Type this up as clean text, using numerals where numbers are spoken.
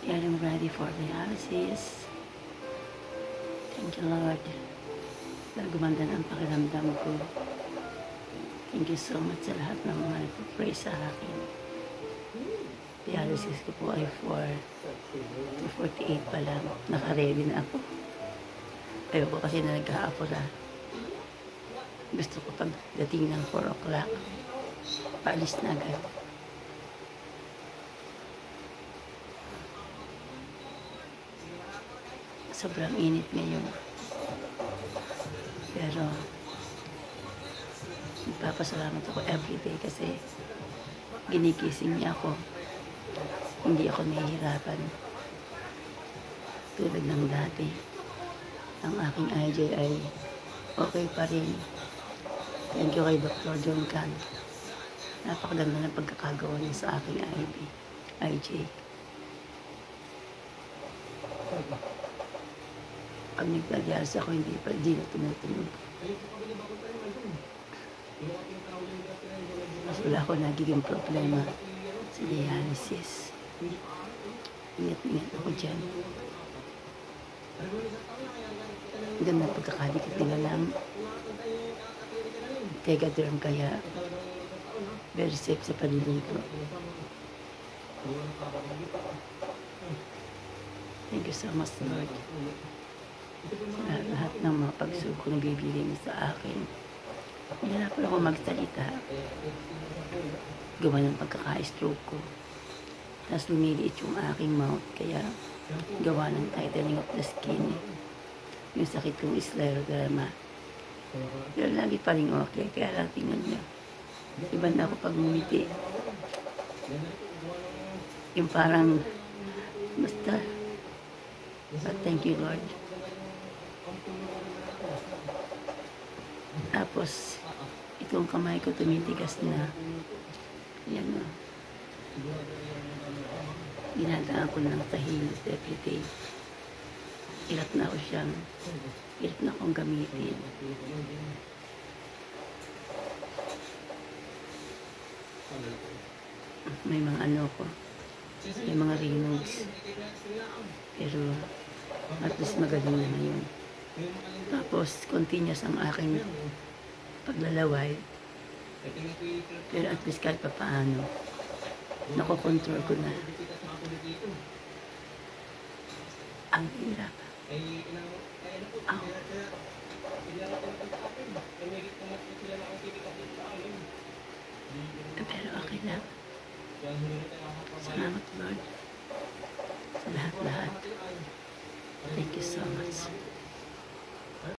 Getting ready for dialysis. Thank you, Lord. Dahil gumanda ng pakiramdam ko. Thank you so much sa lahat ng mga nagpapray sa akin. Dialysis ko po ay 2:48 pa lang. Naka-ready na ako. Ayoko kasi na nag-aapura. Gusto ko pagdating ng 4 o'clock, paalis na agad. Sobrang init ngayon. Pero, nagpapasalamat ako everyday kasi ginikising niya ako. Hindi ako nahihirapan. Tulad ng dati. Ang aking IJ ay okay pa rin. Thank you kay Dr. John Can. Napakaganda ng pagkakagawa niya sa aking IJ. Pag nagdadialysis ako, hindi na tumutunog. Mas wala ako nagiging problema sa dialysis. Ingat-ingat ako dyan. Ganda pagkakadikit nila ng Tegaderm, kaya very safe sa paniligo. Thank you so much, Lord. Sa lahat ng mga pagsubok na bibigay mo sa akin. Nahirapan ako magsalita. Gawa ng pagkaka-stroke ko. Tapos lumiliit yung aking mouth, kaya gawa ng tightening of the skin. Yung sakit kong scleroderma. Pero lagi pa rin okay, kaya lang tingnan niya. Iba na ako pag ngumiti. Yung parang, basta, but thank you, Lord. Tapos, itong kamay ko tumitigas na. Yan o. Ginadaan ko ng tahimik everyday. Hirap na ako siyang, hirap na akong gamitin. May mga ano ko, may mga rinodes. Pero, at least magaling na ngayon. Tapos, continuous ang aking paglalaway. Pero at least kahit pa paano, nakokontrol ko na. Ang hirap. Ow. Pero okay lang. Salamat, Lord. Sa lahat-lahat. Thank you so much.